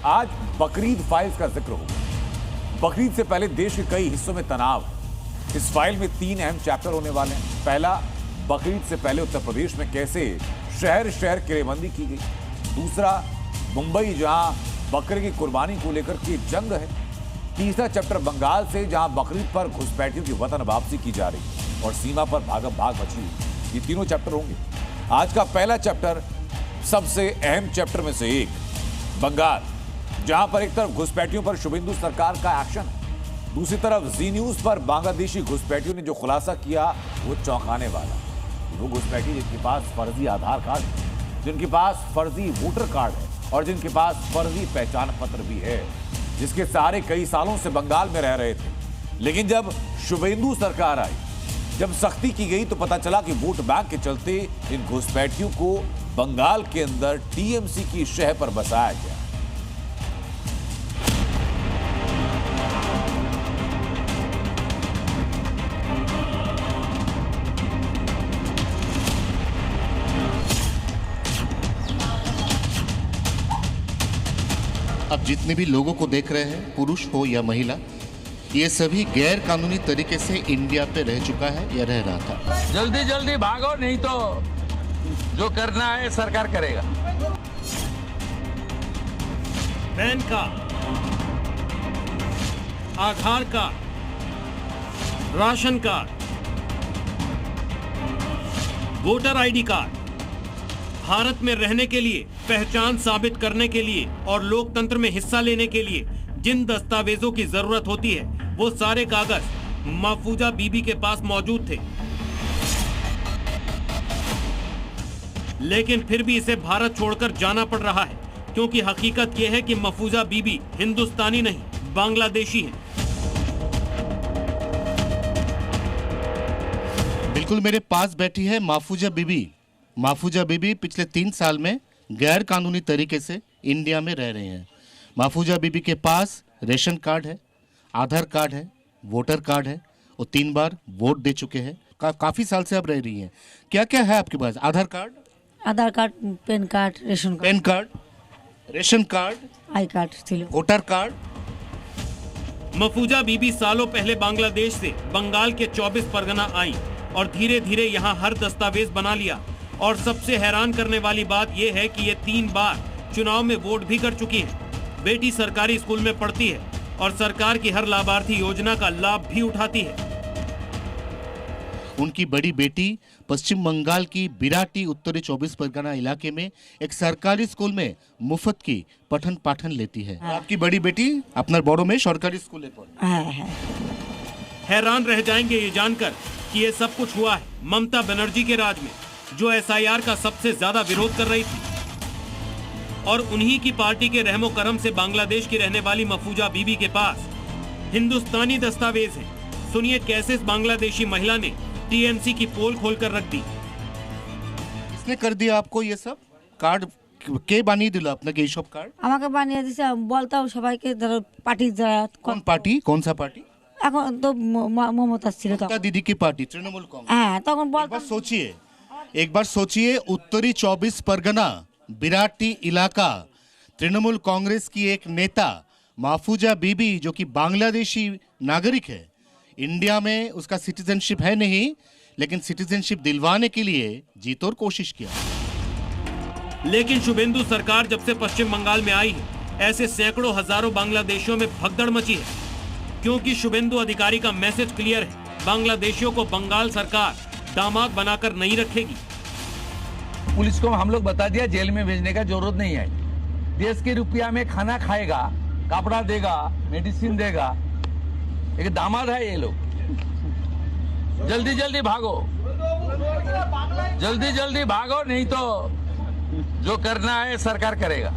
आज बकरीद फाइल्स का जिक्र होगा। बकरीद से पहले देश के कई हिस्सों में तनाव। इस फाइल में 3 अहम चैप्टर होने वाले हैं। पहला, बकरीद से पहले उत्तर प्रदेश में कैसे शहर शहर किलेबंदी की गई। दूसरा, मुंबई जहां बकरे की कुर्बानी को लेकर की जंग है। तीसरा चैप्टर, बंगाल से जहां बकरीद पर घुसपैठियों की वतन वापसी की जा रही और सीमा पर भागम भाग मची हुई। ये तीनों चैप्टर होंगे। आज का पहला चैप्टर सबसे अहम चैप्टर में से एक, बंगाल, जहां पर एक तरफ घुसपैठियों पर शुभेंदु सरकार का एक्शन है, दूसरी तरफ जी न्यूज पर बांग्लादेशी घुसपैठियों ने जो खुलासा किया वो चौंकाने वाला। वो घुसपैठी जिनके पास फर्जी आधार कार्ड है, जिनके पास फर्जी वोटर कार्ड है और जिनके पास फर्जी पहचान पत्र भी है, जिसके सहारे कई सालों से बंगाल में रह रहे थे। लेकिन जब शुभेंदु सरकार आई, जब सख्ती की गई, तो पता चला कि वोट बैंक के चलते इन घुसपैठियों को बंगाल के अंदर टीएमसी की शह पर बसाया गया। अब जितने भी लोगों को देख रहे हैं, पुरुष हो या महिला, ये सभी गैर कानूनी तरीके से इंडिया पे रह चुका है या रह रहा था। जल्दी जल्दी भागो, नहीं तो जो करना है सरकार करेगा। PAN card, Aadhaar card, ration card, voter ID card, Bharat में रहने के लिए, पहचान साबित करने के लिए और लोकतंत्र में हिस्सा लेने के लिए जिन दस्तावेजों की जरूरत होती है, वो सारे कागज महफूजा बीबी के पास मौजूद थे। लेकिन फिर भी इसे भारत छोड़कर जाना पड़ रहा है, क्योंकि हकीकत यह है कि महफूजा बीबी हिंदुस्तानी नहीं, बांग्लादेशी है। बिल्कुल मेरे पास बैठी है महफूजा बीबी। महफूजा बीबी पिछले 3 साल में गैर कानूनी तरीके से इंडिया में रह रहे हैं। महफूजा बीबी के पास रेशन कार्ड है, आधार कार्ड है, वोटर कार्ड है और 3 बार वोट दे चुके हैं। काफी साल से आप रह रही हैं। क्या क्या है आपके पास? Aadhaar card, PAN card, ration card, PAN card, ration card, I card, voter card. Mahfuza Bibi सालों पहले बांग्लादेश से बंगाल के 24 परगना आई और धीरे धीरे यहाँ हर दस्तावेज बना लिया। और सबसे हैरान करने वाली बात यह है कि ये 3 बार चुनाव में वोट भी कर चुकी है। बेटी सरकारी स्कूल में पढ़ती है और सरकार की हर लाभार्थी योजना का लाभ भी उठाती है। उनकी बड़ी बेटी पश्चिम बंगाल की बिराटी उत्तरी 24 परगना इलाके में एक सरकारी स्कूल में मुफ्त की पठन पाठन लेती है। आपकी बड़ी बेटी अपना बड़ों में सरकारी स्कूल है। हैरान रह जाएंगे ये जानकर कि ये सब कुछ हुआ है ममता बनर्जी के राज में, जो एसआईआर का सबसे ज्यादा विरोध कर रही थी। और उन्हीं की पार्टी के रहमो करम से बांग्लादेश की रहने वाली महफूजा बीबी के पास हिंदुस्तानी दस्तावेज हैं। सुनिए कैसे इस बांग्लादेशी महिला ने टीएमसी की पोल खोलकर रख दी। किसने कर दिया आपको ये सब कार्ड? के बानिয়ে দিল আপনাকে এই সব কার্ড? আমাকে বানিয়ে দিয়েছে, বলতাম সবাইকে, ধরো পার্টি যারা। কোন পার্টি? কোন সা পার্টি? এখন তো মমতা ছিল তখন। दीदी की पार्टी तृणमूल कांग्रेस। হ্যাঁ, তখন বলতাম। एक बार सोचिए, उत्तरी 24 परगना बिराटी इलाका, तृणमूल कांग्रेस की एक नेता महफूजा बीबी, जो कि बांग्लादेशी नागरिक है, इंडिया में उसका सिटीजनशिप है नहीं, लेकिन सिटीजनशिप दिलवाने के लिए जी तोड़ कोशिश किया। लेकिन शुभेंदु सरकार जब से पश्चिम बंगाल में आई है, ऐसे सैकड़ों हजारों बांग्लादेशियों में भगदड़ मची है, क्योंकि शुभेंदु अधिकारी का मैसेज क्लियर है, बांग्लादेशियों को बंगाल सरकार दामाद बनाकर नहीं रखेगी। पुलिस को हम लोग बता दिया जेल में भेजने का जरूरत नहीं है। देश के रुपया में खाना खाएगा, कपड़ा देगा, मेडिसिन देगा। एक दामाद है ये लोग। जल्दी जल्दी भागो, जल्दी जल्दी भागो, नहीं तो जो करना है सरकार करेगा।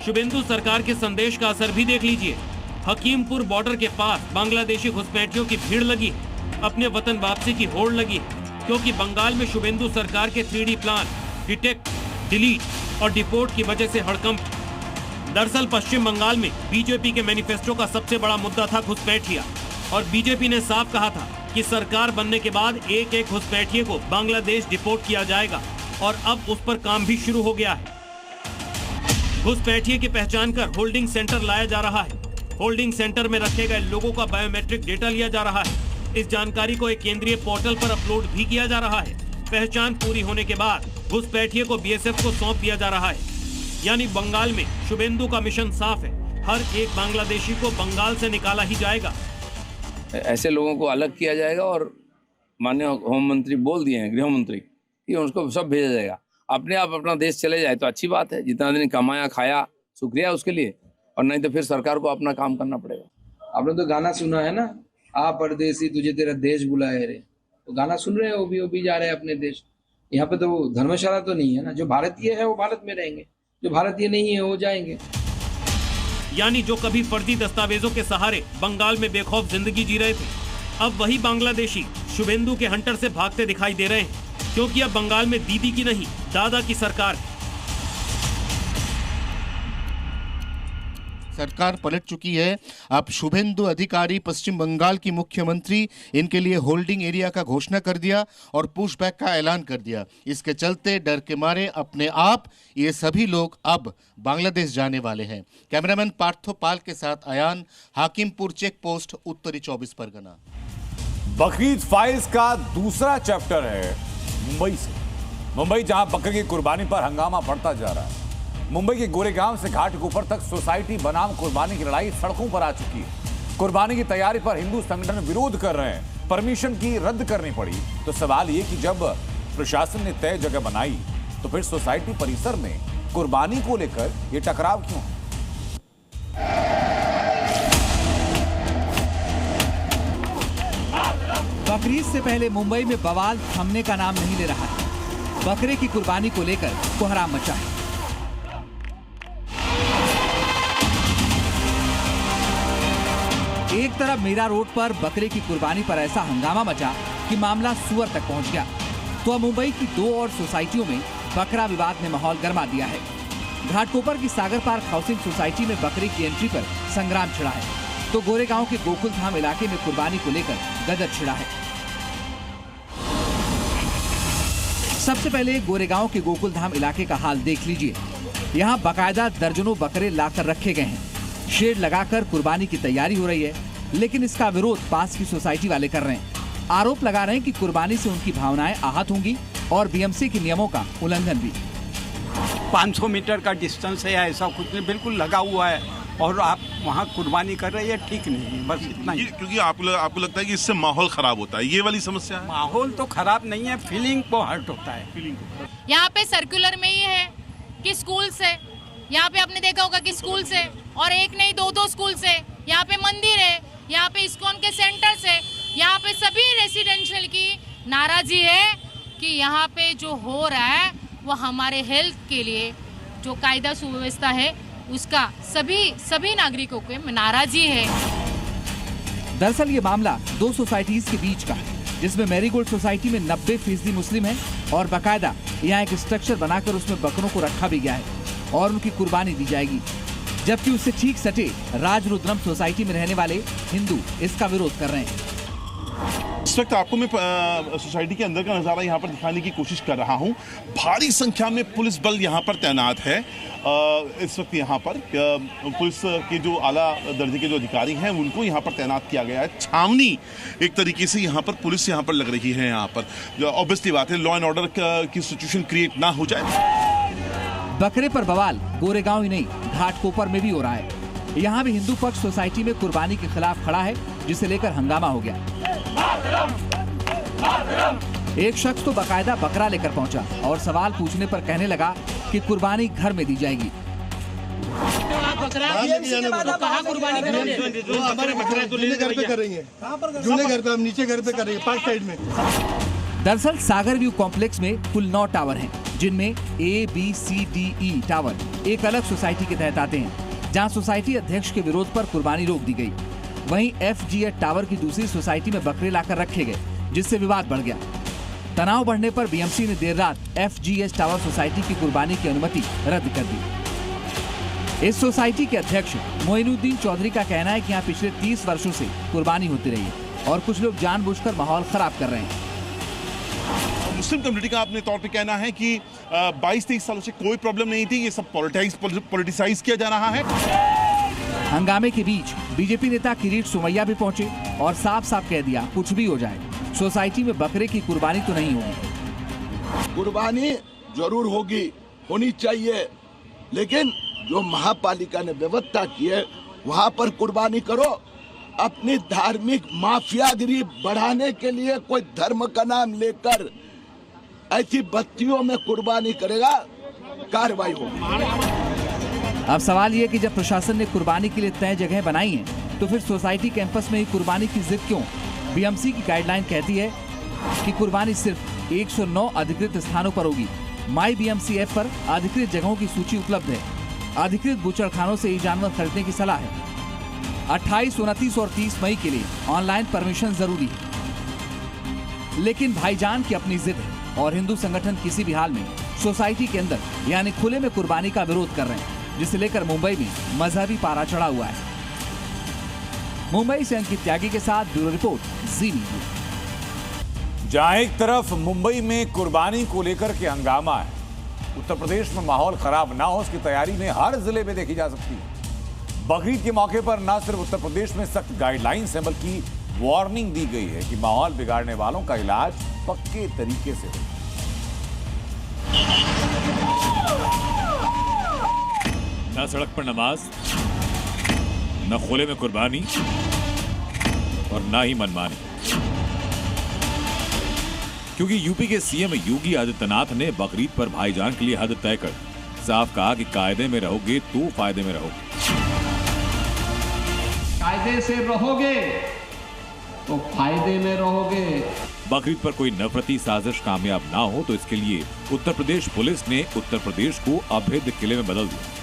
शुभेंदु सरकार के संदेश का असर भी देख लीजिए। हकीमपुर बॉर्डर के पास बांग्लादेशी घुसपैठियों की भीड़ लगी है, अपने वतन वापसी की होड़ लगी है, क्योंकि बंगाल में शुभेंदु सरकार के 3D प्लान डिटेक्ट, डिलीट और डिपोर्ट की वजह से हड़कंप। दरअसल पश्चिम बंगाल में बीजेपी के मैनिफेस्टो का सबसे बड़ा मुद्दा था घुसपैठिया, और बीजेपी ने साफ कहा था कि सरकार बनने के बाद एक एक घुसपैठिए को बांग्लादेश डिपोर्ट किया जाएगा, और अब उस पर काम भी शुरू हो गया है। घुसपैठिए की पहचान कर होल्डिंग सेंटर लाया जा रहा है। होल्डिंग सेंटर में रखे गए लोगों का बायोमेट्रिक डेटा लिया जा रहा है। इस जानकारी को एक केंद्रीय पोर्टल पर अपलोड भी किया जा रहा है। पहचान पूरी होने के बाद घुसपैठिए को बीएसएफ को सौंप दिया जा रहा है। यानी बंगाल में शुभेंदु का मिशन साफ है, हर एक बांग्लादेशी को बंगाल से निकाला ही जाएगा। ऐसे लोगों को अलग किया जाएगा और माननीय होम मंत्री बोल दिए हैं, गृह मंत्री, कि उनको सब भेजा जाएगा। अपने आप अपना देश चले जाए तो अच्छी बात है, जितना दिन कमाया खाया शुक्रिया उसके लिए, और नहीं तो फिर सरकार को अपना काम करना पड़ेगा। आपने तो गाना सुना है ना, आ परदेसी तुझे तेरा देश बुलाए रे, तो गाना सुन रहे हैं, वो भी जा रहे हैं अपने देश। यहाँ पे तो धर्मशाला तो नहीं है ना, जो भारतीय है वो भारत में रहेंगे, जो भारतीय नहीं है वो जाएंगे। यानी जो कभी फर्जी दस्तावेजों के सहारे बंगाल में बेखौफ जिंदगी जी रहे थे, अब वही बांग्लादेशी शुभेंदु के हंटर से भागते दिखाई दे रहे हैं, क्योंकि अब बंगाल में दीदी की नहीं दादा की सरकार है। सरकार पलट चुकी है। अब शुभेंदु अधिकारी पश्चिम बंगाल की मुख्यमंत्री, इनके लिए होल्डिंग एरिया का घोषणा कर दिया और पुशबैक का ऐलान कर दिया। इसके चलते डर के मारे अपने आप ये सभी लोग अब बांग्लादेश जाने वाले हैं। कैमरामैन पार्थो पाल के साथ अयान, हाकिमपुर चेक पोस्ट, उत्तरी 24 परगना। बकरीद फाइल्स का दूसरा चैप्टर है मुंबई से। मुंबई जहां बकरे की कुर्बानी पर हंगामा बढ़ता जा रहा है। मुंबई के गोरेगांव से घाटकोपर तक सोसाइटी बनाम कुर्बानी की लड़ाई सड़कों पर आ चुकी है। कुर्बानी की तैयारी पर हिंदू संगठन विरोध कर रहे हैं। परमिशन की रद्द करनी पड़ी। तो सवाल ये कि जब प्रशासन ने तय जगह बनाई तो फिर सोसाइटी परिसर में कुर्बानी को लेकर ये टकराव क्यों? बकरीद से पहले मुंबई में बवाल थमने का नाम नहीं ले रहा है। बकरे की कुर्बानी को लेकर कोहराम मचा है। एक तरफ मीरा रोड पर बकरे की कुर्बानी पर ऐसा हंगामा मचा कि मामला सुअर तक पहुंच गया। तो अब मुंबई की 2 और सोसाइटियों में बकरा विवाद ने माहौल गर्मा दिया है। घाटकोपर की सागर पार्क हाउसिंग सोसाइटी में बकरे की एंट्री पर संग्राम छिड़ा है, तो गोरेगांव के गोकुल धाम इलाके में कुर्बानी को लेकर गदर छिड़ा है। सबसे पहले गोरेगांव के गोकुल धाम इलाके का हाल देख लीजिए। यहाँ बाकायदा दर्जनों बकरे लाकर रखे गए हैं। शेड लगाकर कुर्बानी की तैयारी हो रही है, लेकिन इसका विरोध पास की सोसाइटी वाले कर रहे हैं। आरोप लगा रहे हैं कि कुर्बानी से उनकी भावनाएं आहत होंगी और बीएमसी के नियमों का उल्लंघन भी। 500 मीटर का डिस्टेंस है, ऐसा कुछ नहीं, बिल्कुल लगा हुआ है और आप वहाँ कुर्बानी कर रहे हैं, ठीक नहीं है, बस इतना ही। क्योंकि आपको लगता है कि इससे माहौल खराब होता है, ये वाली समस्या है? माहौल तो खराब नहीं है, फीलिंग को हर्ट होता है। यहाँ पे सर्कुलर में ही है कि स्कूल से, यहाँ पे आपने देखा होगा कि स्कूल से, और एक नहीं 2 स्कूल से, यहाँ पे मंदिर है, यहाँ पे इस्कॉन के सेंटर से, यहाँ पे सभी रेसिडेंशियल की नाराजी है कि यहाँ पे जो हो रहा है वो हमारे हेल्थ के लिए जो कायदा सुव्यवस्था है उसका सभी नागरिकों के नाराजी है। दरअसल ये मामला 2 सोसाइटीज के बीच का है, जिसमें मैरीगोल्ड सोसाइटी में 90% मुस्लिम है और बाकायदा यहाँ एक स्ट्रक्चर बनाकर उसमें बकरों को रखा भी गया है और उनकी कुर्बानी दी जाएगी। जबकि उससे ठीक सटे राजरुद्रम सोसाइटी में रहने वाले हिंदू इसका विरोध कर रहे हैं। इस वक्त आपको मैं सोसाइटी के अंदर का नज़ारा यहाँ पर दिखाने की कोशिश कर रहा हूँ। भारी संख्या में पुलिस बल यहाँ पर तैनात है। इस वक्त यहाँ पर पुलिस के जो आला दर्जे के जो अधिकारी हैं उनको यहाँ पर तैनात किया गया है। छावनी एक तरीके से यहाँ पर पुलिस यहाँ पर लग रही है। यहाँ पर ऑब्वियसली बात है, लॉ एंड ऑर्डर की सिचुएशन क्रिएट ना हो जाए। बकरे पर बवाल गोरेगांव ही नहीं, घाटकोपर में भी हो रहा है। यहाँ भी हिंदू पक्ष सोसाइटी में कुर्बानी के खिलाफ खड़ा है, जिसे लेकर हंगामा हो गया। एक शख्स तो बाकायदा बकरा लेकर पहुंचा और सवाल पूछने पर कहने लगा कि कुर्बानी घर में दी जाएगी। दरअसल सागर व्यू कॉम्प्लेक्स में कुल 9 टावर हैं, जिनमें A, B, C, D, E tower एक अलग सोसाइटी के तहत आते हैं, जहां सोसाइटी अध्यक्ष के विरोध पर कुर्बानी रोक दी गई। वहीं F, G, H टावर की दूसरी सोसाइटी में बकरे लाकर रखे गए, जिससे विवाद बढ़ गया। तनाव बढ़ने पर बीएमसी ने देर रात F, G, H tower society की कुर्बानी की अनुमति रद्द कर दी। इस सोसाइटी के अध्यक्ष मोइनुद्दीन चौधरी का कहना है कि यहाँ पिछले 30 वर्षों से कुर्बानी होती रही है और कुछ लोग जानबूझकर माहौल खराब कर रहे हैं। मुस्लिम कम्युनिटी का अपने तौर पे कहना है कि 22-23 सालों से कोई प्रॉब्लम नहीं थी। ये सब पॉलिटिसाइज किया जा रहा है। हंगामे के बीच बीजेपी नेता किरीट सोमैया भी पहुंचे और साफ साफ कह दिया कुछ भी हो जाए, सोसाइटी में बकरे की कुर्बानी तो नहीं होगी। कुर्बानी जरूर होगी, होनी चाहिए, लेकिन जो महापालिका ने व्यवस्था की है वहाँ पर कुर्बानी करो। अपनी धार्मिक माफियागिरी बढ़ाने के लिए कोई धर्म का नाम लेकर ऐसी बस्तियों में कुर्बानी करेगा, कार्रवाई होगी। अब सवाल ये कि जब प्रशासन ने कुर्बानी के लिए तय जगह बनाई है तो फिर सोसाइटी कैंपस में ही कुर्बानी की जिद क्यों? बीएमसी की गाइडलाइन कहती है कि कुर्बानी सिर्फ 109 अधिकृत स्थानों पर होगी। माई बीएमसी ऐप पर अधिकृत जगहों की सूची उपलब्ध है। अधिकृत बुचड़खानों से ये जानवर खरीदने की सलाह है। 28, 29 और 30 मई के लिए ऑनलाइन परमिशन जरूरी है। लेकिन भाईजान की अपनी जिद है और हिंदू संगठन किसी भी हाल में सोसाइटी के अंदर यानी खुले में कुर्बानी का विरोध कर रहे हैं, जिसे लेकर मुंबई में मजहबी पारा चढ़ा हुआ है। मुंबई से अंकित त्यागी के साथ ब्यूरो रिपोर्ट, जी न्यूज़। जहां एक तरफ मुंबई में कुर्बानी को लेकर के हंगामा है, उत्तर प्रदेश में माहौल खराब ना हो इसकी तैयारी में हर जिले में देखी जा सकती है। बकरीद के मौके पर न सिर्फ उत्तर प्रदेश में सख्त गाइडलाइंस है, बल्कि वार्निंग दी गई है कि माहौल बिगाड़ने वालों का इलाज पक्के तरीके से हो। न सड़क पर नमाज, न खुले में कुर्बानी और न ही मनमानी, क्योंकि यूपी के सीएम योगी आदित्यनाथ ने बकरीद पर भाईजान के लिए हद तय कर साफ कहा कि कायदे में रहोगे तो फायदे में रहोगे। कायदे से रहोगे तो फायदे में रहोगे। बकरीद पर कोई नफरती साजिश कामयाब ना हो तो इसके लिए उत्तर प्रदेश पुलिस ने उत्तर प्रदेश को अभेद्य किले में बदल दिया।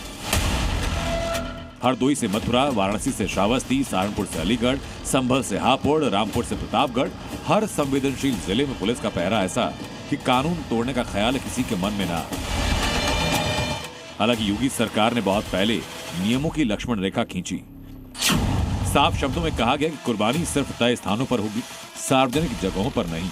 हरदोई से मथुरा, वाराणसी से श्रावस्ती, सहारनपुर से अलीगढ़, संभल से हापुड़, रामपुर से प्रतापगढ़, हर संवेदनशील जिले में पुलिस का पहरा ऐसा कि कानून तोड़ने का ख्याल किसी के मन में ना। हालांकि योगी सरकार ने बहुत पहले नियमों की लक्ष्मण रेखा खींची। साफ शब्दों में कहा गया कि कुर्बानी सिर्फ तय स्थानों पर होगी, सार्वजनिक जगहों पर नहीं।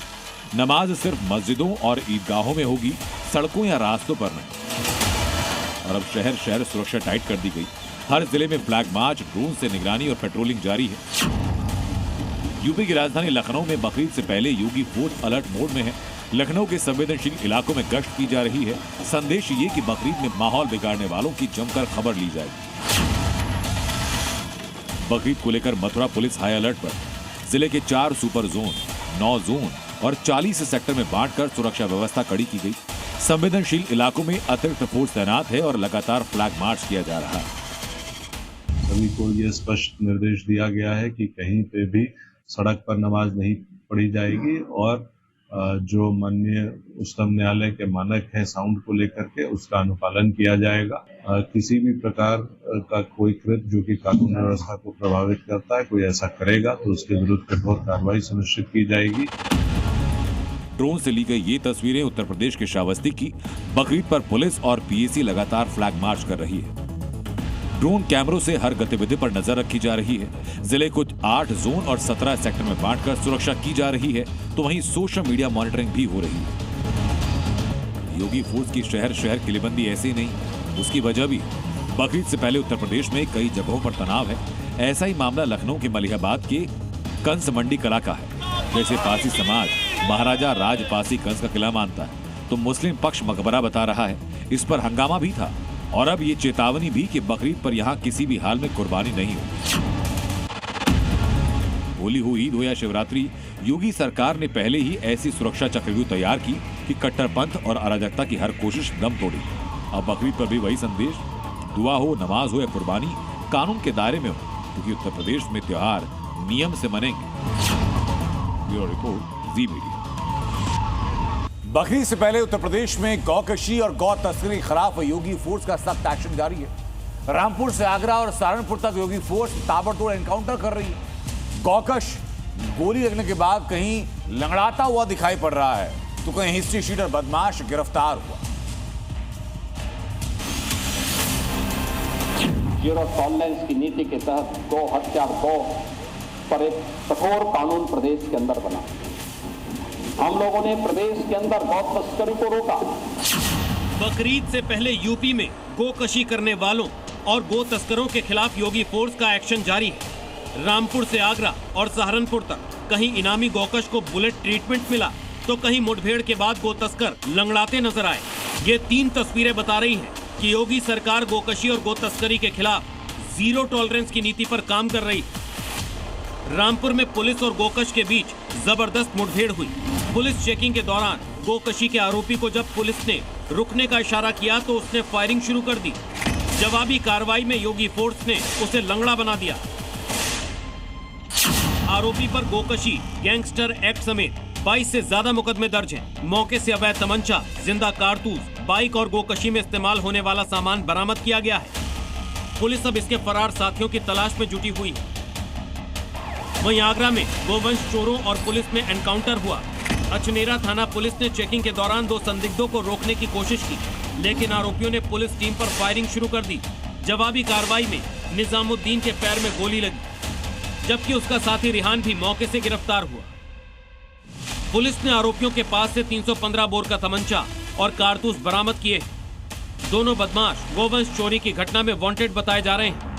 नमाज सिर्फ मस्जिदों और ईदगाहों में होगी, सड़कों या रास्तों पर नहीं। और अब शहर शहर सुरक्षा टाइट कर दी गई। हर जिले में फ्लैग मार्च, ड्रोन से निगरानी और पेट्रोलिंग जारी है। यूपी की राजधानी लखनऊ में बकरीद से पहले योगी फोर्स अलर्ट मोड में है। लखनऊ के संवेदनशील इलाकों में गश्त की जा रही है। संदेश ये कि बकरीद में माहौल बिगाड़ने वालों की जमकर खबर ली जाएगी। बकरीद को लेकर मथुरा पुलिस हाई अलर्ट पर। जिले के 4 सुपर जोन, 9 जोन और 40 सेक्टर में बांटकर सुरक्षा व्यवस्था कड़ी की गई। संवेदनशील इलाकों में अतिरिक्त फोर्स तैनात है और लगातार फ्लैग मार्च किया जा रहा है। सभी को यह स्पष्ट निर्देश दिया गया है कि कहीं पे भी सड़क पर नमाज नहीं पढ़ी जाएगी और जो माननीय उच्चतम न्यायालय के मानक हैं साउंड को लेकर के उसका अनुपालन किया जाएगा। किसी भी प्रकार का कोई कृत्य जो कि कानून व्यवस्था को प्रभावित करता है, कोई ऐसा करेगा तो उसके विरुद्ध कठोर कार्रवाई सुनिश्चित की जाएगी। ड्रोन से ली गई ये तस्वीरें उत्तर प्रदेश के श्रावस्ती की। बकरीद पर पुलिस और पीएसी लगातार फ्लैग मार्च कर रही है। ड्रोन कैमरों से हर गतिविधि पर नजर रखी जा रही है। जिले को 8 जोन और 17 सेक्टर में बांटकर सुरक्षा की जा रही है, तो वहीं सोशल मीडिया मॉनिटरिंग भी हो रही है। योगी फोर्स की शहर शहर किलेबंदी ऐसे ही नहीं, उसकी वजह भी बकरीद से पहले उत्तर प्रदेश में कई जगहों पर तनाव है। ऐसा ही मामला लखनऊ के मलिहाबाद के कंस मंडी कला का है। जैसे पासी समाज महाराजा राज पासी कंस का किला मानता है, तो मुस्लिम पक्ष मकबरा बता रहा है। इस पर हंगामा भी था और अब ये चेतावनी भी कि बकरीद पर यहाँ किसी भी हाल में कुर्बानी नहीं होगी। होली हो, ईद हो या शिवरात्रि, योगी सरकार ने पहले ही ऐसी सुरक्षा चक्रव्यूह तैयार की कि कट्टरपंथ और अराजकता की हर कोशिश दम तोड़ी। अब बकरीद पर भी वही संदेश, दुआ हो, नमाज हो या कुर्बानी, कानून के दायरे में हो, क्योंकि उत्तर प्रदेश में त्योहार नियम से मनेंगे। ब्यूरो रिपोर्ट, जी मीडिया। बकरीद से पहले उत्तर प्रदेश में गौकशी और गौ तस्करी के खिलाफ योगी फोर्स का सख्त एक्शन जारी है। रामपुर से आगरा और सहारनपुर तक योगी फोर्स ताबड़तोड़ एनकाउंटर कर रही है। गौकश गोली लगने के बाद कहीं लंगड़ाता हुआ दिखाई पड़ रहा है, तो कहीं हिस्ट्री शीटर बदमाश गिरफ्तार हुआ। जीरो टॉलरेंस की नीति के तहत गौ हत्या पर एक कठोर कानून प्रदेश के अंदर बना। हम लोगों ने प्रदेश के अंदर गौ तस्करी को रोका। बकरीद से पहले यूपी में गोकशी करने वालों और गो तस्करों के खिलाफ योगी फोर्स का एक्शन जारी है। रामपुर से आगरा और सहारनपुर तक कहीं इनामी गोकश को बुलेट ट्रीटमेंट मिला तो कहीं मुठभेड़ के बाद गो तस्कर लंगड़ाते नजर आए। ये 3 तस्वीरें बता रही हैं कि योगी सरकार गोकशी और गो तस्करी के खिलाफ जीरो टॉलरेंस की नीति पर काम कर रही है। रामपुर में पुलिस और गोकश के बीच जबरदस्त मुठभेड़ हुई। पुलिस चेकिंग के दौरान गोकशी के आरोपी को जब पुलिस ने रुकने का इशारा किया तो उसने फायरिंग शुरू कर दी। जवाबी कार्रवाई में योगी फोर्स ने उसे लंगड़ा बना दिया। आरोपी पर गोकशी गैंगस्टर एक्ट समेत 22 से ज्यादा मुकदमे दर्ज हैं। मौके से अवैध तमंचा, जिंदा कारतूस, बाइक और गोकशी में इस्तेमाल होने वाला सामान बरामद किया गया है। पुलिस अब इसके फरार साथियों की तलाश में जुटी हुई है। वहीं आगरा में गोवंश चोरों और पुलिस में एनकाउंटर हुआ। अचनेरा थाना पुलिस ने चेकिंग के दौरान 2 संदिग्धों को रोकने की कोशिश की, लेकिन आरोपियों ने पुलिस टीम पर फायरिंग शुरू कर दी। जवाबी कार्रवाई में निजामुद्दीन के पैर में गोली लगी, जबकि उसका साथी रिहान भी मौके से गिरफ्तार हुआ। पुलिस ने आरोपियों के पास से 315 बोर का तमंचा और कारतूस बरामद किए। दोनों बदमाश गोवंश चोरी की घटना में वांटेड बताए जा रहे हैं।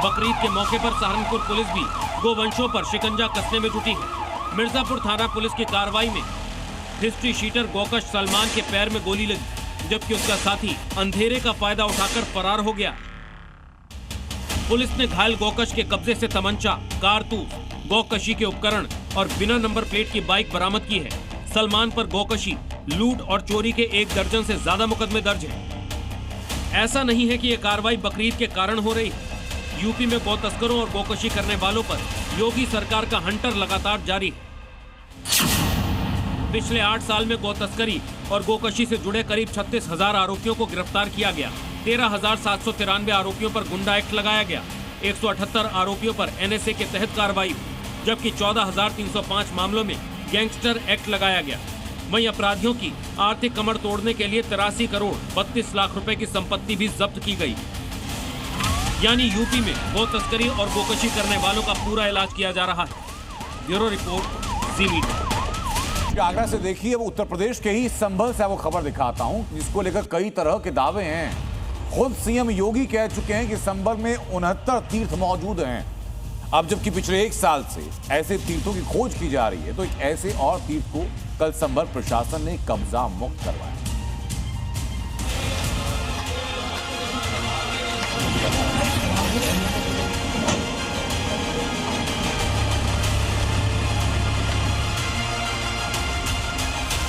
बकरीद के मौके पर सहारनपुर पुलिस भी गोवंशों पर शिकंजा कसने में जुटी है। मिर्जापुर थाना पुलिस की कार्रवाई में हिस्ट्री शीटर गोकश सलमान के पैर में गोली लगी, जबकि उसका साथी अंधेरे का फायदा उठाकर फरार हो गया। पुलिस ने घायल गोकश के कब्जे से तमंचा, कारतूस, गोकशी के उपकरण और बिना नंबर प्लेट की बाइक बरामद की है। सलमान पर गोकशी, लूट और चोरी के 1 दर्जन से ज्यादा मुकदमे दर्ज हैं। ऐसा नहीं है कि ये कार्रवाई बकरीद के कारण हो रही है। यूपी में गौ तस्करों और गोकशी करने वालों पर योगी सरकार का हंटर लगातार जारी है। पिछले 8 साल में गौ तस्करी और गोकशी से जुड़े करीब 36,000 आरोपियों को गिरफ्तार किया गया। 13,793 आरोपियों पर गुंडा एक्ट लगाया गया। 178 आरोपियों पर NSA के तहत कार्रवाई हुई, जबकि 14,305 मामलों में गैंगस्टर एक्ट लगाया गया। वहीं अपराधियों की आर्थिक कमर तोड़ने के लिए 83 करोड़ 32 लाख रुपए की संपत्ति भी जब्त की गई। यानी यूपी में गौ तस्करी और गोकशी करने वालों का पूरा इलाज किया जा रहा है। ब्यूरो रिपोर्ट, जी मीडिया। आगरा से देखिए, अब उत्तर प्रदेश के ही संभल से वो खबर दिखाता हूं, जिसको लेकर कई तरह के दावे हैं। खुद सीएम योगी कह चुके हैं कि संभल में 69 तीर्थ मौजूद हैं। अब जबकि पिछले 1 साल से ऐसे तीर्थों की खोज की जा रही है, तो एक ऐसे और तीर्थ को कल संभल प्रशासन ने कब्जा मुक्त करवाया।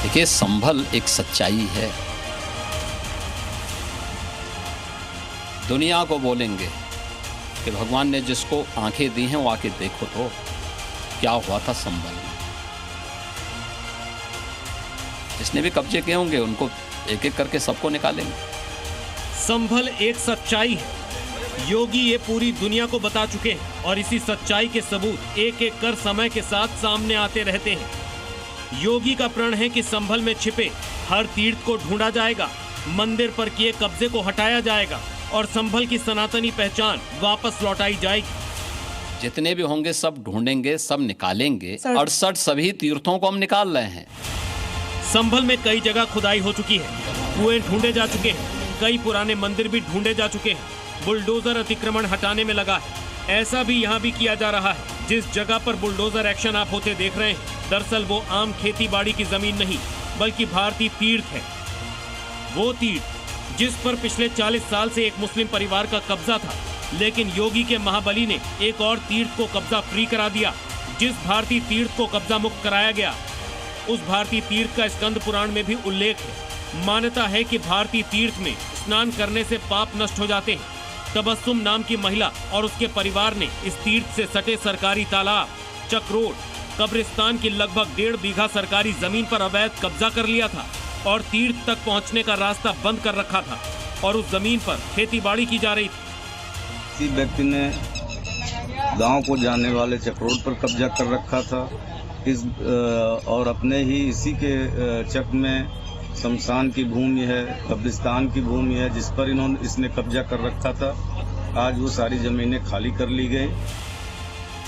देखिए, संभल एक सच्चाई है। दुनिया को बोलेंगे कि भगवान ने जिसको आंखें दी हैं वो आके देखो तो क्या हुआ था संभल में। जिसने भी कब्जे किए होंगे उनको एक-एक करके सबको निकालेंगे। संभल एक सच्चाई है। योगी ये पूरी दुनिया को बता चुके हैं और इसी सच्चाई के सबूत एक-एक कर समय के साथ सामने आते रहते हैं। योगी का प्रण है कि संभल में छिपे हर तीर्थ को ढूंढा जाएगा, मंदिर पर किए कब्जे को हटाया जाएगा और संभल की सनातनी पहचान वापस लौटाई जाएगी। जितने भी होंगे सब ढूंढेंगे, सब निकालेंगे। 68 सभी तीर्थों को हम निकाल रहे हैं। संभल में कई जगह खुदाई हो चुकी है, कुएं ढूंढे जा चुके हैं, कई पुराने मंदिर भी ढूंढे जा चुके हैं। बुलडोजर अतिक्रमण हटाने में लगा है। ऐसा भी यहाँ भी किया जा रहा है। जिस जगह पर बुलडोजर एक्शन आप होते देख रहे हैं, दरअसल वो आम खेती बाड़ी की जमीन नहीं बल्कि भारतीय तीर्थ है। वो तीर्थ जिस पर पिछले 40 साल से एक मुस्लिम परिवार का कब्जा था, लेकिन योगी के महाबली ने एक और तीर्थ को कब्जा फ्री करा दिया। जिस भारतीय तीर्थ को कब्जा मुक्त कराया गया, उस भारतीय तीर्थ का स्कंद पुराण में भी उल्लेख है। मान्यता है कि भारतीय तीर्थ में स्नान करने से पाप नष्ट हो जाते हैं। तबस्सुम नाम की महिला और उसके परिवार ने इस तीर्थ से सटे सरकारी तालाब, चक्रोट, कब्रिस्तान की लगभग 1.5 बीघा सरकारी जमीन पर अवैध कब्जा कर लिया था और तीर्थ तक पहुंचने का रास्ता बंद कर रखा था और उस जमीन पर खेतीबाड़ी की जा रही थी। किसी व्यक्ति ने गांव को जाने वाले चक्रोट पर कब्जा कर रखा था और अपने ही इसी के चक में शमशान की भूमि है, कब्रिस्तान की भूमि है, जिस पर इसने कब्जा कर रखा था। आज वो सारी जमीनें खाली कर ली गई।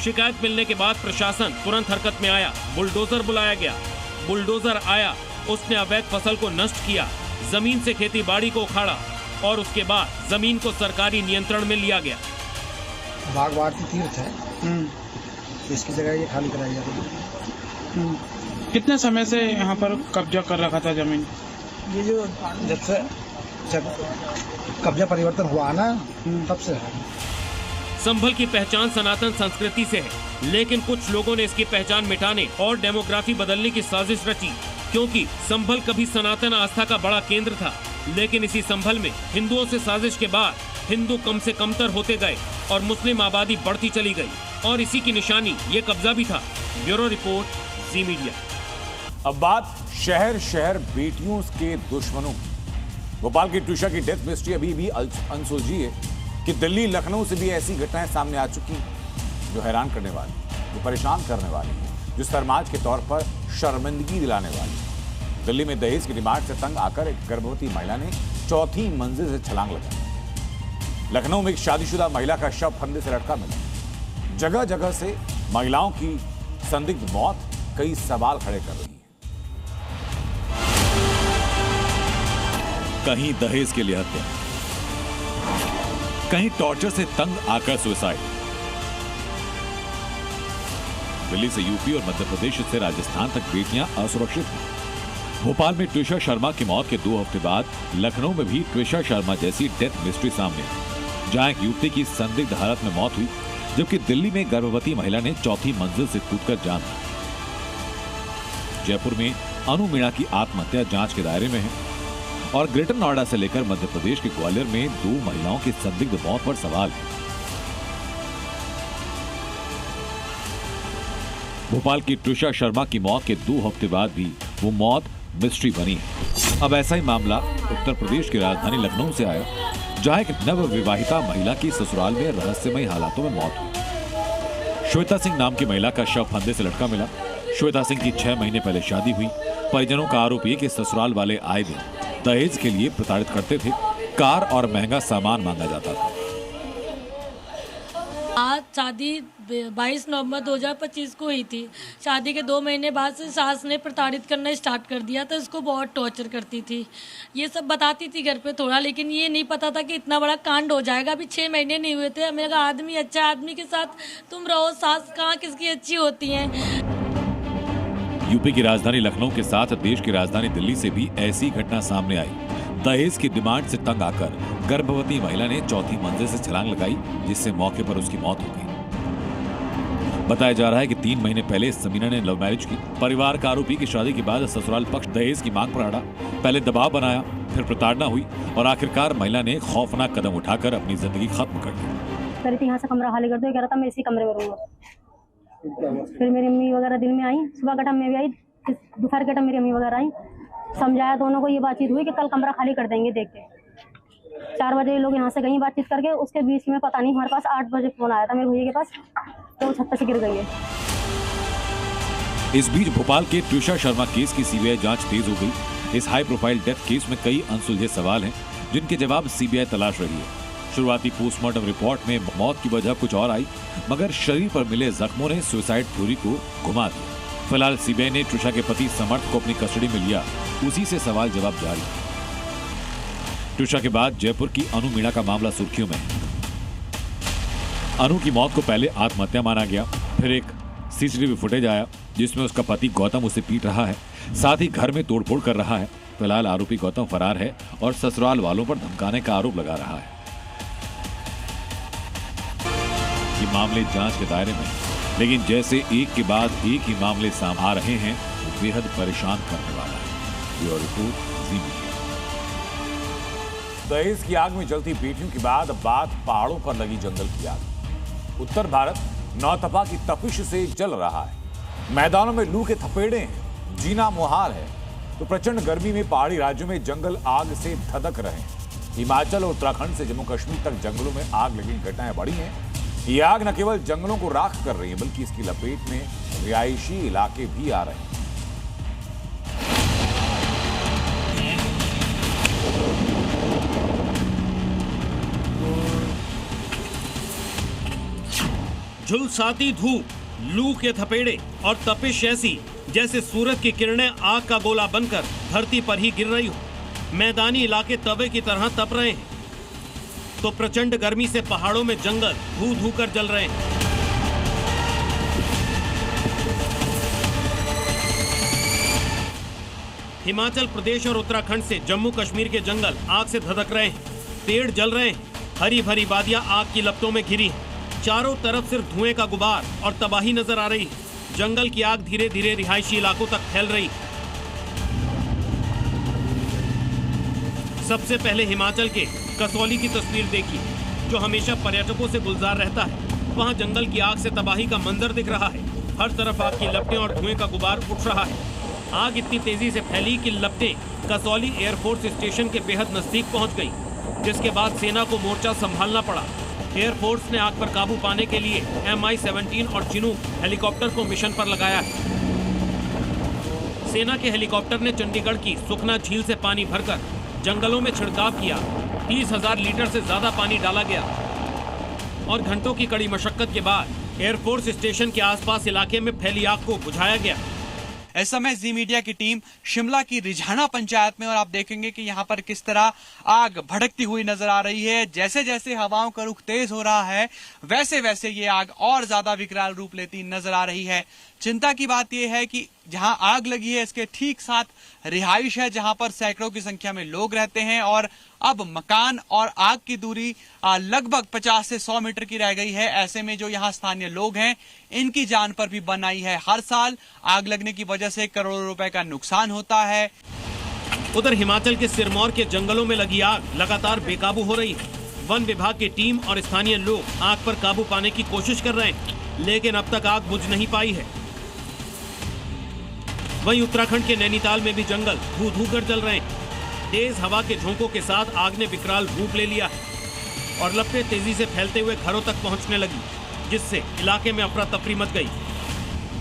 शिकायत मिलने के बाद प्रशासन तुरंत हरकत में आया। बुलडोजर बुलाया गया। बुलडोजर आया, उसने अवैध फसल को नष्ट किया। जमीन से खेती बाड़ी को उखाड़ा और उसके बाद जमीन को सरकारी नियंत्रण में लिया गया। बागवानी तीर्थ है, इसकी जगह ये खाली कराई जाती है। कितने समय से यहाँ पर कब्जा कर रखा था जमीन? ये जो जब कब्जा परिवर्तन हुआ ना, तब से है। संभल की पहचान सनातन संस्कृति से है, लेकिन कुछ लोगों ने इसकी पहचान मिटाने और डेमोग्राफी बदलने की साजिश रची, क्योंकि संभल कभी सनातन आस्था का बड़ा केंद्र था। लेकिन इसी संभल में हिंदुओं से साजिश के बाद हिंदू कम से कमतर होते गए और मुस्लिम आबादी बढ़ती चली गई, और इसी की निशानी ये कब्जा भी था। ब्यूरो रिपोर्ट, जी मीडिया। अब बात शहर शहर बेटियों के दुश्मनों की। भोपाल की ट्विशा की डेथ मिस्ट्री अभी भी अनसुलझी है कि दिल्ली लखनऊ से भी ऐसी घटनाएं सामने आ चुकी हैं जो हैरान करने वाली, जो परेशान करने वाली है, जो शर्माज के तौर पर शर्मिंदगी दिलाने वाली है। दिल्ली में दहेज की डिमांड से तंग आकर एक गर्भवती महिला ने चौथी मंजिल से छलांग लगाई। लखनऊ में एक शादीशुदा महिला का शव फंदे से लटका मिला। जगह जगह से महिलाओं की संदिग्ध मौत कई सवाल खड़े कर रही है। कहीं दहेज के लिए हत्या, कहीं टॉर्चर से तंग आकर सुसाइड। दिल्ली से यूपी और मध्य प्रदेश से राजस्थान तक बेटियां असुरक्षित हैं। भोपाल में ट्विशा शर्मा की मौत के 2 हफ्ते बाद लखनऊ में भी ट्विशा शर्मा जैसी डेथ मिस्ट्री सामने आई, जहां एक युवती की संदिग्ध हालत में मौत हुई, जबकि दिल्ली में गर्भवती महिला ने चौथी मंजिल से कूदकर जान दी। जयपुर में अनु मीणा की आत्महत्या जांच के दायरे में है, और ग्रेटर नोएडा से लेकर मध्य प्रदेश के ग्वालियर में 2 महिलाओं की संदिग्ध मौत पर सवाल है। भोपाल की ट्विशा शर्मा की मौत के 2 हफ्ते बाद भी वो मौत मिस्ट्री बनी है। अब ऐसा ही मामला उत्तर प्रदेश की राजधानी लखनऊ से आया, जहां एक नवविवाहिता महिला की ससुराल में रहस्यमय हालातों में मौत हुई। श्वेता सिंह नाम की महिला का शव फंदे से लटका मिला। श्वेता सिंह की 6 महीने पहले शादी हुई। परिजनों का आरोप है कि ससुराल वाले आए दिन दहेज के लिए प्रताड़ित करते थे। कार और महंगा सामान मांगा जाता था। आज शादी 22 नवंबर 2025 को हुई थी। शादी के 2 महीने बाद से सास ने प्रताड़ित करना स्टार्ट कर दिया था। इसको बहुत टॉर्चर करती थी, ये सब बताती थी घर पे थोड़ा, लेकिन ये नहीं पता था कि इतना बड़ा कांड हो जाएगा। अभी 6 महीने नहीं हुए थे। मेरा आदमी अच्छा आदमी के साथ तुम रहो, सास कहाँ किसकी अच्छी होती हैं। यूपी की राजधानी लखनऊ के साथ देश की राजधानी दिल्ली से भी ऐसी घटना सामने आई। दहेज की डिमांड से तंग आकर गर्भवती महिला ने चौथी मंजिल से छलांग लगाई, जिससे मौके पर उसकी मौत हो गई। बताया जा रहा है कि 3 महीने पहले समीना ने लव मैरिज की। परिवार का आरोपी की शादी के बाद ससुराल पक्ष दहेज की मांग पर अड़ा। पहले दबाव बनाया, फिर प्रताड़ना हुई और आखिरकार महिला ने खौफनाक कदम उठाकर अपनी जिंदगी खत्म कर दी। यहाँ से कमरा खाली कर दो, कह रहा था मैं इसी कमरे में रहूंगा। फिर मेरी अम्मी वगैरह दिन में आई, सुबह का टाइम में भी आई, दोपहर के टाइम मेरी अम्मी वगैरह आई। समझाया दोनों को, ये बातचीत हुई कि कल कमरा खाली कर देंगे देख के। 4 बजे ये लोग यहाँ से गई बातचीत करके। उसके बीच में पता नहीं हमारे पास 8 बजे फोन आया था मेरे भैया के पास, तो वो छत से गिर गई है। इस बीच भोपाल के ट्विशा शर्मा केस की सीबीआई जांच तेज हो गई। इस हाई प्रोफाइल डेथ केस में कई अनसुलझे सवाल हैं, जिनके जवाब सीबीआई तलाश रही है। शुरुआती पोस्टमार्टम रिपोर्ट में मौत की वजह कुछ और आई, मगर शरीर पर मिले जख्मों ने सुसाइड थ्योरी को घुमा दिया। फिलहाल सीबीआई ने ट्विशा के पति समर्थ को अपनी कस्टडी में लिया, उसी से सवाल जवाब जारी। ट्विशा के बाद जयपुर की अनु मीणा का मामला सुर्खियों में है। अनु की मौत को पहले आत्महत्या माना गया, फिर एक सीसीटीवी फुटेज आया जिसमें उसका पति गौतम उसे पीट रहा है, साथ ही घर में तोड़फोड़ कर रहा है। फिलहाल आरोपी गौतम फरार है और ससुराल वालों पर धमकाने का आरोप लगा रहा है। ये मामले जांच के दायरे में, लेकिन जैसे एक के बाद एक ही मामले सामने आ रहे हैं, वो बेहद परेशान करने वाला है। ब्यूरो रिपोर्ट, जी मीडिया। दहेज की आग में जलती बेटियों के बाद अब बात पहाड़ों पर लगी जंगल की आग। उत्तर भारत नौतपा की तपिश से जल रहा है। मैदानों में लू के थपेड़े हैं, जीना मुहाल है। तो प्रचंड गर्मी में पहाड़ी राज्यों में जंगल आग से धधक रहे हैं। हिमाचल और उत्तराखंड से जम्मू कश्मीर तक जंगलों में आग लगने की घटनाएं बढ़ी हैं। ये आग न केवल जंगलों को राख कर रही है, बल्कि इसकी लपेट में रिहायशी इलाके भी आ रहे हैं। झुलसाती धूप, लू के थपेड़े और तपिश ऐसी जैसे सूरज की किरणें आग का गोला बनकर धरती पर ही गिर रही हो। मैदानी इलाके तवे की तरह तप रहे हैं, तो प्रचंड गर्मी से पहाड़ों में जंगल धू धू कर जल रहे हैं। हिमाचल प्रदेश और उत्तराखंड से जम्मू कश्मीर के जंगल आग से धधक रहे हैं, पेड़ जल रहे हैं, हरी भरी वादियां आग की लपटों में घिरी हैं। चारों तरफ सिर्फ धुएं का गुबार और तबाही नजर आ रही है। जंगल की आग धीरे धीरे रिहायशी इलाकों तक फैल रही है। सबसे पहले हिमाचल के कसौली की तस्वीर देखिए, जो हमेशा पर्यटकों से गुलजार रहता है। वहां जंगल की आग से तबाही का मंजर दिख रहा है। हर तरफ आग की लपटें और धुएं का गुबार उठ रहा है। आग इतनी तेजी से फैली कि लपटें कसौली एयरफोर्स स्टेशन के बेहद नजदीक पहुंच गई, जिसके बाद सेना को मोर्चा संभालना पड़ा। एयरफोर्स ने आग पर काबू पाने के लिए MI-17 और चिनूक हेलीकॉप्टर को मिशन पर लगाया है। सेना के हेलीकॉप्टर ने चंडीगढ़ की सुखना झील से पानी भरकर जंगलों में छिड़काव किया। 30,000 लीटर से ज्यादा पानी डाला गया और घंटों की कड़ी मशक्कत के बाद एयरफोर्स स्टेशन के आसपास इलाके में फैली आग को बुझाया गया। इस समय जी मीडिया की टीम शिमला की रिझाना पंचायत में, और आप देखेंगे कि यहाँ पर किस तरह आग भड़कती हुई नजर आ रही है। जैसे जैसे हवाओं का रुख तेज हो रहा है, वैसे वैसे ये आग और ज्यादा विकराल रूप लेती नजर आ रही है। चिंता की बात यह है कि जहां आग लगी है इसके ठीक साथ रिहाइश है, जहां पर सैकड़ों की संख्या में लोग रहते हैं, और अब मकान और आग की दूरी लगभग 50 से 100 मीटर की रह गई है। ऐसे में जो यहाँ स्थानीय लोग हैं, इनकी जान पर भी बन आई है। हर साल आग लगने की वजह से करोड़ों रुपए का नुकसान होता है। उधर हिमाचल के सिरमौर के जंगलों में लगी आग लगातार बेकाबू हो रही है। वन विभाग की टीम और स्थानीय लोग आग पर काबू पाने की कोशिश कर रहे हैं, लेकिन अब तक आग बुझ नहीं पाई है। वहीं उत्तराखंड के नैनीताल में भी जंगल धू धू कर जल रहे हैं। तेज हवा के झोंकों के साथ आग ने विकराल रूप ले लिया है और लपटें तेजी से फैलते हुए घरों तक पहुंचने लगी, जिससे इलाके में अफरा तफरी मच गई।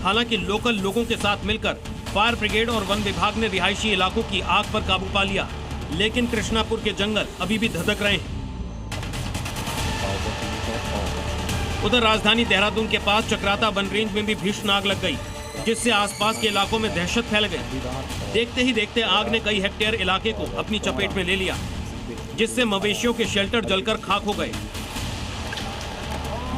हालांकि लोकल लोगों के साथ मिलकर फायर ब्रिगेड और वन विभाग ने रिहायशी इलाकों की आग पर काबू पा लिया, लेकिन कृष्णापुर के जंगल अभी भी धधक रहे हैं। उधर राजधानी देहरादून के पास चक्राता वन रेंज में भी भीषण आग लग गई, जिससे आसपास के इलाकों में दहशत फैल गई। देखते ही देखते आग ने कई हेक्टेयर इलाके को अपनी चपेट में ले लिया, जिससे मवेशियों के शेल्टर जलकर खाक हो गए।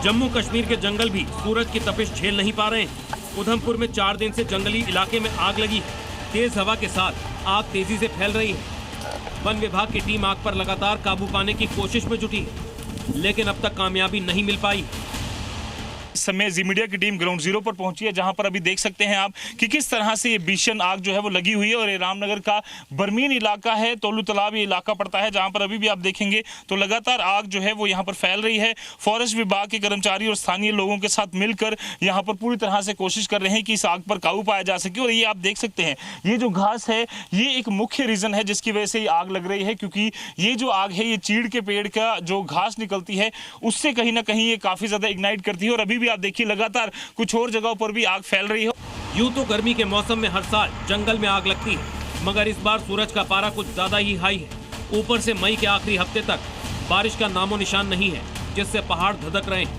जम्मू कश्मीर के जंगल भी सूरज की तपिश झेल नहीं पा रहे हैं। उधमपुर में 4 दिन से जंगली इलाके में आग लगी है। तेज हवा के साथ आग तेजी से फैल रही है। वन विभाग की टीम आग पर लगातार काबू पाने की कोशिश में जुटी है, लेकिन अब तक कामयाबी नहीं मिल पाई। इस समय जी मीडिया की टीम ग्राउंड जीरो पर पहुंची है, जहां पर अभी देख सकते हैं आप कि किस तरह से ये भीषण आग जो है वो लगी हुई है। और ये रामनगर का बरमीन इलाका है, तोलू तालाब ये इलाका पड़ता है, जहां पर अभी भी आप देखेंगे तो लगातार आग जो है वो यहाँ पर फैल रही है। फॉरेस्ट विभाग के कर्मचारी और स्थानीय लोगों के साथ मिलकर यहाँ पर पूरी तरह से कोशिश कर रहे हैं कि इस आग पर काबू पाया जा सके। और ये आप देख सकते हैं, ये जो घास है ये एक मुख्य रीजन है जिसकी वजह से ये आग लग रही है, क्योंकि ये जो आग है ये चीड़ के पेड़ का जो घास निकलती है उससे कहीं ना कहीं ये काफी ज्यादा इग्नाइट करती है। और अभी भी आप देखिए लगातार कुछ और जगहों पर भी आग फैल रही है। यूं तो गर्मी के मौसम में हर साल जंगल में आग लगती है, मगर इस बार सूरज का पारा कुछ ज्यादा ही हाई है। ऊपर से मई के आखिरी हफ्ते तक बारिश का नामो निशान नहीं है, जिससे पहाड़ धधक रहे हैं।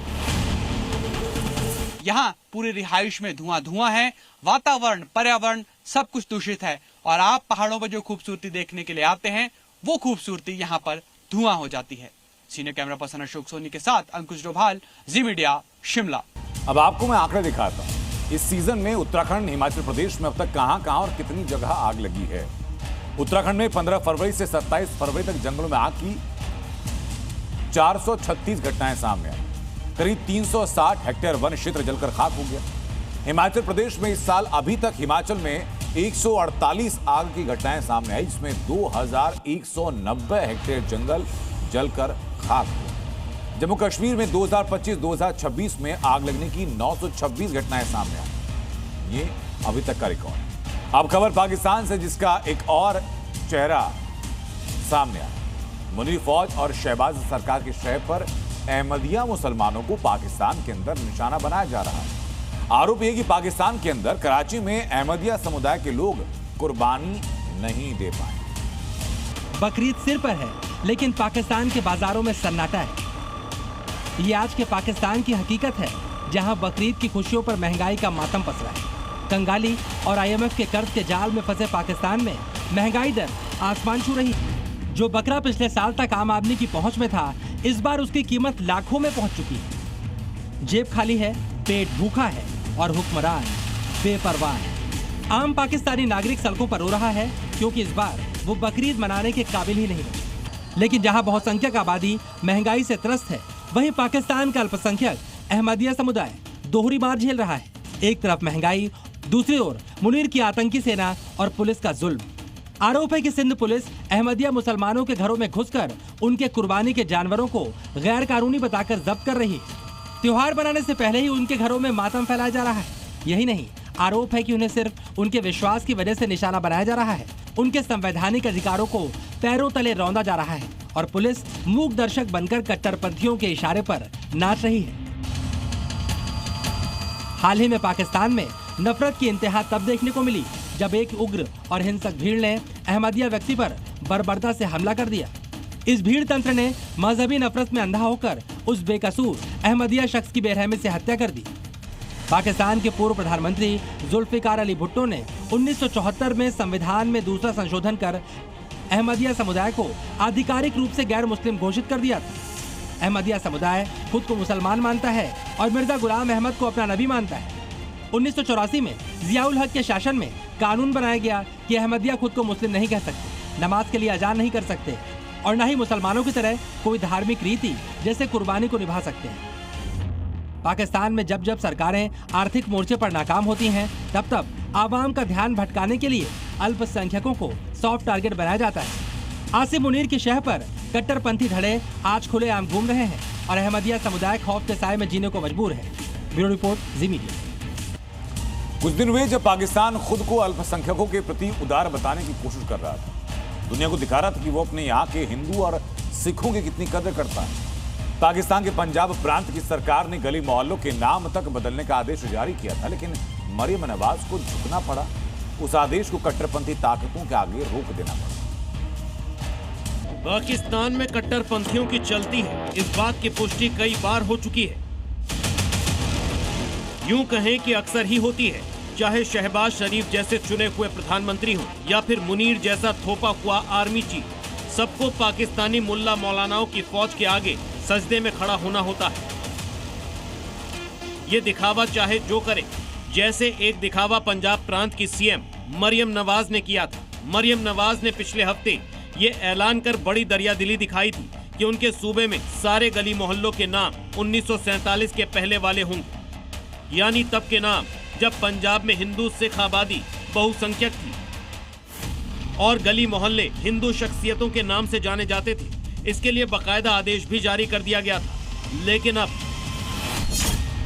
यहाँ पूरे रिहाइश में धुआं है, वातावरण पर्यावरण सब कुछ दूषित है, और आप पहाड़ों पर जो खूबसूरती देखने के लिए आते हैं वो खूबसूरती यहाँ पर धुआं हो जाती है। Senior camera person Ashok Soni के साथ अंकुश डोभाल, जी मीडिया, शिमला। अब आपको मैं आंकड़े दिखाता हूं। इस सीजन में उत्तराखंड, हिमाचल प्रदेश में अब तक कहां और कितनी जगह आग लगी है। उत्तराखंड में 15 फरवरी से 27 फरवरी तक जंगलों में आग की 436 घटनाएं सामने आई। करीब 360 हेक्टेयर वन क्षेत्र जलकर खाक हो गया। हिमाचल प्रदेश में इस साल अभी तक हिमाचल में 148 आग की घटनाएं सामने आई, जिसमें 2190 हेक्टेयर जंगल जलकर खाक हुए। जम्मू कश्मीर में 2025-2026 में आग लगने की 926 घटनाएं सामने आई। ये अभी तक का रिकॉर्ड। अब खबर पाकिस्तान से, जिसका एक और चेहरा सामने आया। मुनीर फौज और शहबाज सरकार के शहर पर अहमदिया मुसलमानों को पाकिस्तान के अंदर निशाना बनाया जा रहा है। आरोप यह कि पाकिस्तान के अंदर कराची में अहमदिया समुदाय के लोग कुर्बानी नहीं दे पाए। बकरीद सिर पर है, लेकिन पाकिस्तान के बाजारों में सन्नाटा है। ये आज के पाकिस्तान की हकीकत है, जहां बकरीद की खुशियों पर महंगाई का मातम पसरा है। कंगाली और IMF के कर्ज के जाल में फंसे पाकिस्तान में महंगाई दर आसमान छू रही है। जो बकरा पिछले साल तक आम आदमी की पहुंच में था, इस बार उसकी कीमत लाखों में पहुंच चुकी है। जेब खाली है, पेट भूखा है और हुक्मरान बेपरवाह है। आम पाकिस्तानी नागरिक सड़कों पर रो रहा है क्योंकि इस बार वो बकरीद मनाने के काबिल ही नहीं है। लेकिन जहां बहुसंख्यक आबादी महंगाई से त्रस्त है, वहीं पाकिस्तान का अल्पसंख्यक अहमदिया समुदाय दोहरी मार झेल रहा है। एक तरफ महंगाई, दूसरी ओर मुनीर की आतंकी सेना और पुलिस का जुल्म। आरोप है कि सिंध पुलिस अहमदिया मुसलमानों के घरों में घुसकर उनके कुर्बानी के जानवरों को गैर कानूनी बताकर जब्त कर रही है। त्योहार बनाने से पहले ही उनके घरों में मातम फैलाया जा रहा है। यही नहीं, आरोप है कि उन्हें सिर्फ उनके विश्वास की वजह से निशाना बनाया जा रहा है। उनके संवैधानिक अधिकारों को पैरों तले रौंदा जा रहा है और पुलिस मूक दर्शक बनकर कट्टरपंथियों के इशारे पर नाच रही है। हाल ही में पाकिस्तान में नफरत की इंतहा तब देखने को मिली जब एक उग्र और हिंसक भीड़ ने अहमदिया व्यक्ति पर बर्बरता से हमला कर दिया। इस भीड़ तंत्र ने मजहबी नफरत में अंधा होकर उस बेकसूर अहमदिया शख्स की बेरहमी से हत्या कर दी। पाकिस्तान के पूर्व प्रधानमंत्री जुल्फिकार अली भुट्टो ने 1974 में संविधान में दूसरा संशोधन कर अहमदिया समुदाय को आधिकारिक रूप से गैर मुस्लिम घोषित कर दिया था। अहमदिया समुदाय खुद को मुसलमान मानता है और मिर्जा गुलाम अहमद को अपना नबी मानता है। 1984 में जियाउल हक के शासन में कानून बनाया गया कि अहमदिया खुद को मुस्लिम नहीं कह सकते, नमाज के लिए अजान नहीं कर सकते और न ही मुसलमानों की तरह कोई धार्मिक रीति जैसे कुर्बानी को निभा सकते हैं। पाकिस्तान में जब जब सरकारें आर्थिक मोर्चे पर नाकाम होती हैं, तब तब आवाम का ध्यान भटकाने के लिए अल्पसंख्यकों को सॉफ्ट टारगेट बनाया जाता है। आसिम मुनीर की शह पर कट्टरपंथी धड़े आज खुलेआम घूम रहे हैं और अहमदिया समुदाय खौफ के साए में जीने को मजबूर है। ब्यूरो रिपोर्ट, जी मीडिया। कुछ दिन हुए जब पाकिस्तान खुद को अल्पसंख्यकों के प्रति उदार बताने की कोशिश कर रहा था। दुनिया को दिखा रहा था कि वो अपने यहाँ के हिंदू और सिखों की कितनी कदर करता है। पाकिस्तान के पंजाब प्रांत की सरकार ने गली मोहल्लों के नाम तक बदलने का आदेश जारी किया था, लेकिन मरियम नवाज को झुकना पड़ा। उस आदेश को कट्टरपंथी ताकतों के आगे रोक देना पड़ा। पाकिस्तान में कट्टरपंथियों की चलती है, इस बात की पुष्टि कई बार हो चुकी है। यूं कहें कि अक्सर ही होती है, चाहे शहबाज शरीफ जैसे चुने हुए प्रधानमंत्री हो या फिर मुनीर जैसा थोपा हुआ आर्मी चीफ, सबको पाकिस्तानी मुल्ला मौलानाओं की फौज के आगे सजदे में खड़ा होना होता है। ये दिखावा चाहे जो करे, जैसे एक दिखावा पंजाब प्रांत की सीएम मरियम नवाज ने किया था। मरियम नवाज ने पिछले हफ्ते ये ऐलान कर बड़ी दरियादिली दिखाई थी कि उनके सूबे में सारे गली मोहल्लों के नाम 1947 के पहले वाले होंगे, यानी तब के नाम जब पंजाब में हिंदू सिख आबादी बहुसंख्यक थी और गली मोहल्ले हिंदू शख्सियतों के नाम से जाने जाते थे। इसके लिए बाकायदा आदेश भी जारी कर दिया गया था। लेकिन अब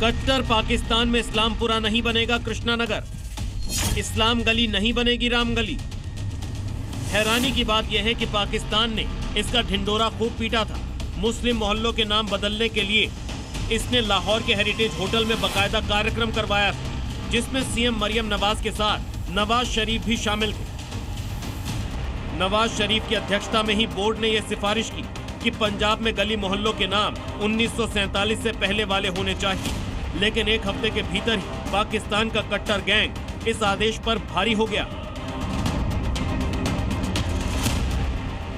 कट्टर पाकिस्तान में इस्लामपुरा नहीं बनेगा कृष्णा नगर, इस्लाम गली नहीं बनेगी राम गली। हैरानी की बात यह है कि पाकिस्तान ने इसका ढिंडोरा खूब पीटा था। मुस्लिम मोहल्लों के नाम बदलने के लिए इसने लाहौर के हेरिटेज होटल में बाकायदा कार्यक्रम करवाया था, जिसमें सीएम मरियम नवाज के साथ नवाज शरीफ भी शामिल थे। नवाज शरीफ की अध्यक्षता में ही बोर्ड ने यह सिफारिश की कि पंजाब में गली मोहल्लों के नाम 1947 से पहले वाले होने चाहिए। लेकिन एक हफ्ते के भीतर ही पाकिस्तान का कट्टर गैंग इस आदेश पर भारी हो गया।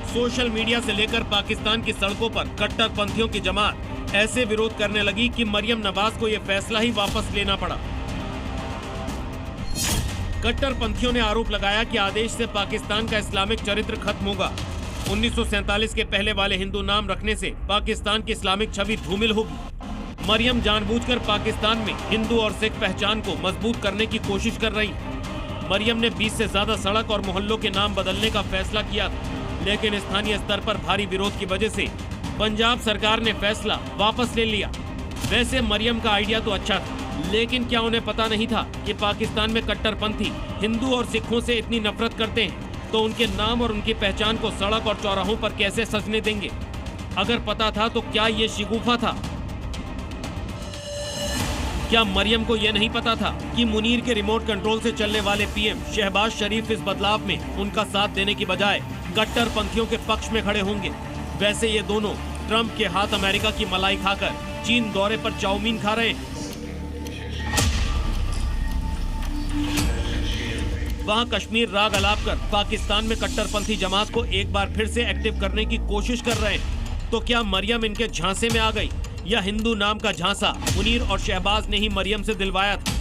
सोशल मीडिया से लेकर पाकिस्तान की सड़कों पर कट्टरपंथियों की जमात ऐसे विरोध करने लगी कि मरियम नवाज को यह फैसला ही वापस लेना पड़ा। कट्टरपंथियों ने आरोप लगाया कि आदेश से पाकिस्तान का इस्लामिक चरित्र खत्म होगा। 1947 के पहले वाले हिंदू नाम रखने से पाकिस्तान की इस्लामिक छवि धूमिल होगी। मरियम जानबूझकर पाकिस्तान में हिंदू और सिख पहचान को मजबूत करने की कोशिश कर रही है। मरियम ने 20 से ज्यादा सड़क और मोहल्लों के नाम बदलने का फैसला किया था, लेकिन स्थानीय स्तर पर भारी विरोध की वजह से पंजाब सरकार ने फैसला वापस ले लिया। वैसे मरियम का आइडिया तो अच्छा था, लेकिन क्या उन्हें पता नहीं था कि पाकिस्तान में कट्टरपंथी हिंदू और सिखों से इतनी नफरत करते हैं तो उनके नाम और उनकी पहचान को सड़क और चौराहों पर कैसे सजने देंगे। अगर पता था तो क्या ये शिगुफा था? क्या मरियम को यह नहीं पता था कि मुनीर के रिमोट कंट्रोल से चलने वाले पीएम शहबाज शरीफ इस बदलाव में उनका साथ देने की बजाय कट्टरपंथियों के पक्ष में खड़े होंगे? वैसे ये दोनों ट्रंप के हाथ अमेरिका की मलाई खाकर चीन दौरे पर चाउमीन खा रहे हैं। वहां कश्मीर राग अलाप कर पाकिस्तान में कट्टरपंथी जमात को एक बार फिर से एक्टिव करने की कोशिश कर रहे हैं। तो क्या मरियम इनके झांसे में आ गई, या हिंदू नाम का झांसा मुनीर और शहबाज ने ही मरियम से दिलवाया था?